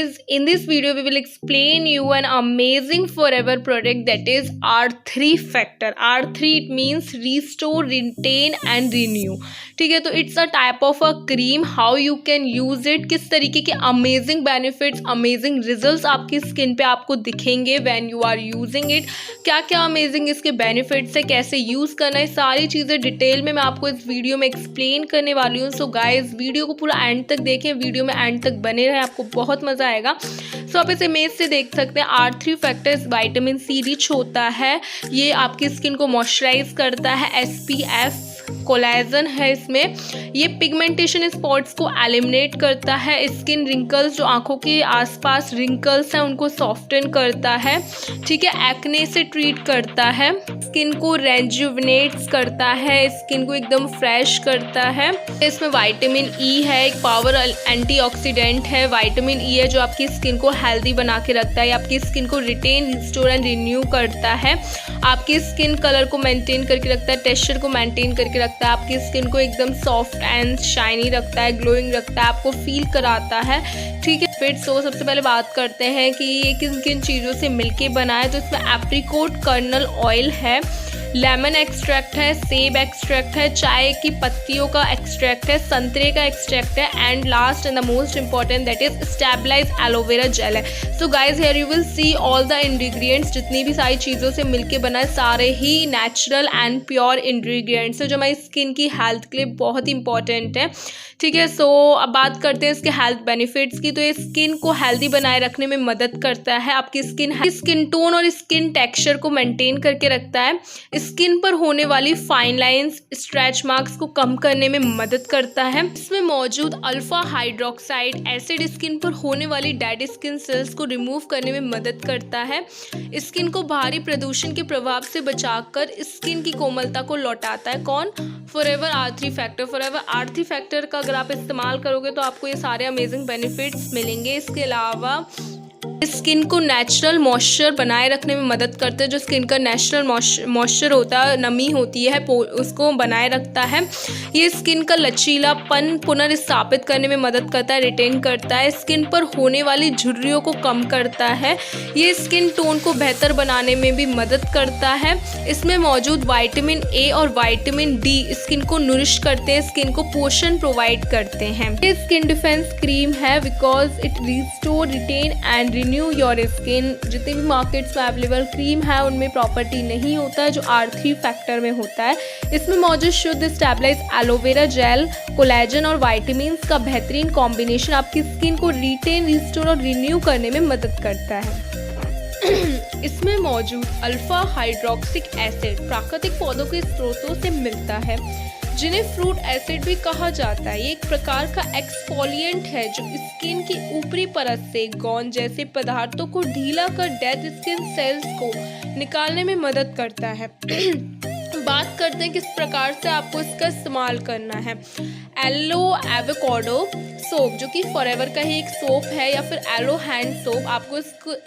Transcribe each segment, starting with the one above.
guys, in this video we will explain you an amazing forever product that is R3 factor. R3 it means restore, retain and renew. ठीक है, तो it's a type of a cream. How you can use it, किस तरीके के amazing benefits, amazing results आपकी skin पे आपको दिखेंगे when you are using it. क्या क्या अमेजिंग इसके बेनिफिट्स है, कैसे यूज करना है, सारी चीज़ें डिटेल में मैं आपको इस वीडियो में एक्सप्लेन करने वाली हूँ. सो गाइज वीडियो को पूरा एंड तक देखें, वीडियो में एंड तक बने रहे, आपको बहुत मजा आएगा. सो आप इस इमेज से देख सकते हैं R3 factors vitamin C rich होता है. ये आपकी स्किन को मॉइस्चराइज करता है. SPF कोलेजन है इसमें. ये पिगमेंटेशन स्पॉट्स को एलिमिनेट करता है. स्किन रिंकल्स, जो आंखों के आसपास रिंकल्स हैं उनको सॉफ्टन करता है. ठीक है, एक्ने से ट्रीट करता है. स्किन को रेजुविनेट्स करता है, स्किन को एकदम फ्रेश करता है. इसमें विटामिन ई है, एक पावर एंटीऑक्सीडेंट है. विटामिन ई है जो आपकी स्किन को हेल्दी बना के रखता है, आपकी स्किन को रिटेन, रिस्टोर एंड रिन्यू करता है. आपकी स्किन कलर को मेंटेन करके रखता है, टेक्सचर को मेंटेन करके रखता है. आपकी स्किन को एकदम सॉफ्ट एंड शाइनी रखता है, ग्लोइंग रखता है, आपको फील कराता है. ठीक है, फिर तो सबसे पहले बात करते हैं कि ये किन किन चीज़ों से मिलके बना है. तो इसमें एप्रिकॉट कर्नल ऑयल है, लेमन एक्सट्रैक्ट है, सेब एक्सट्रैक्ट है, चाय की पत्तियों का एक्सट्रैक्ट है, संतरे का एक्सट्रैक्ट है and last and the most important that is stabilize aloe vera gel है. So guys here you will see all the ingredients, जितनी भी सारी चीज़ों से मिलके बना है सारे ही नेचुरल एंड प्योर इंग्रेडिएंट्स है जो हमारी स्किन की हेल्थ के लिए बहुत इंपॉर्टेंट है. ठीक है, सो अब बात करते हैं इसके हेल्थ बेनिफिट्स की. तो ये स्किन को हेल्दी बनाए रखने में मदद करता है. आपकी स्किन टोन और स्किन टेक्सचर को मेंटेन करके रखता है. स्किन पर होने वाली फाइन लाइंस, स्ट्रेच मार्क्स को कम करने में मदद करता है. इसमें मौजूद अल्फा हाइड्रोक्साइड एसिड स्किन पर होने वाली डेड स्किन सेल्स को रिमूव करने में मदद करता है. स्किन को बाहरी प्रदूषण के प्रभाव से बचाकर स्किन की कोमलता को लौटाता है. कौन? Forever R3 factor. Forever R3 factor का अगर आप इस्तेमाल करोगे तो आपको ये सारे अमेजिंग बेनिफिट्स मिलेंगे. इसके अलावा स्किन को नेचुरल मॉइस्चर बनाए रखने में मदद करते हैं. जो स्किन का नेचुरल मॉइस्चर होता है, नमी होती है, उसको बनाए रखता है. ये स्किन का लचीलापन पुनर्स्थापित करने में मदद करता है, रिटेन करता है. स्किन पर होने वाली झुर्रियों को कम करता है. ये स्किन टोन को बेहतर बनाने में भी मदद करता है. इसमें मौजूद विटामिन ए और विटामिन डी स्किन को नरिश करते हैं, स्किन को पोषण प्रोवाइड करते हैं. ये स्किन डिफेंस क्रीम है because it restore, retain and renew your skin. जितने भी मार्केट्स में अवेलेबल क्रीम है उनमें प्रॉपर्टी नहीं होता है जो R3 फैक्टर में होता है. इसमें मौजूद शुद्ध स्टेबलाइज एलोवेरा जेल, कोलेजन और विटामिन्स का बेहतरीन कॉम्बिनेशन आपकी स्किन को रिटेन, रिस्टोर और रिन्यू करने में मदद करता है. इसमें मौजूद अल्फा हाइड्रोक्सिक एसिड प्राकृतिक पौधों के स्रोतों से मिलता है, जिन्हें फ्रूट एसिड भी कहा जाता है. ये एक प्रकार का एक्सफोलिएंट है जो स्किन की ऊपरी परत से गोंद जैसे पदार्थों को ढीला कर डेड स्किन सेल्स को निकालने में मदद करता है. बात करते हैं किस प्रकार से आपको इसका इस्तेमाल करना है. एलो एवोकाडो सोप, जो कि फॉरएवर का ही एक सोप है, या फिर एलो हैंड सोप. आपको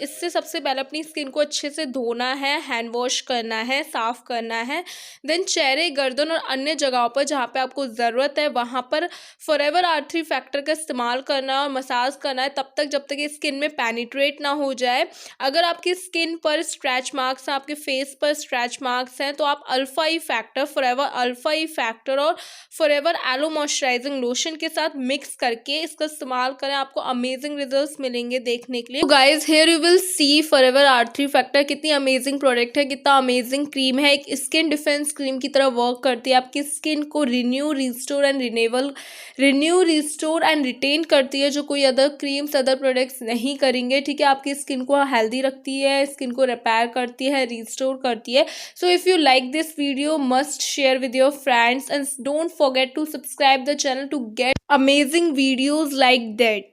इससे सबसे पहले अपनी स्किन को अच्छे से धोना है, हैंड वॉश करना है, साफ करना है. देन चेहरे, गर्दन और अन्य जगहों पर जहाँ पे आपको ज़रूरत है वहाँ पर फॉरएवर R3 फैक्टर का इस्तेमाल करना और मसाज करना है तब तक जब तक ये स्किन में पेनिट्रेट ना हो जाए. अगर आपकी स्किन पर स्क्रैच मार्क्स हैं, आपके फेस पर स्क्रैच मार्क्स हैं, तो आप अल्फा ई फैक्टर, फॉरएवर अल्फा ई फैक्टर और फॉरएवर एलो मॉइस्चराइजिंग लोशन के साथ मिक्स करके इसका इस्तेमाल करें. आपको अमेजिंग रिजल्ट्स मिलेंगे देखने के लिए. Guys here you will C forever R3 factor कितनी अमेजिंग प्रोडक्ट है, कितना अमेजिंग क्रीम है. एक स्किन डिफेंस क्रीम की तरह वर्क करती है, आपकी स्किन को रिन्यू, रिस्टोर एंड रिटेन करती है, जो कोई अदर क्रीम्स, अदर प्रोडक्ट्स नहीं करेंगे. ठीक है, आपकी स्किन को हेल्दी रखती है, स्किन को रिपेयर करती है, रिस्टोर करती है. So if you like this video, must share with your friends and don't forget to subscribe the channel to get amazing videos like that.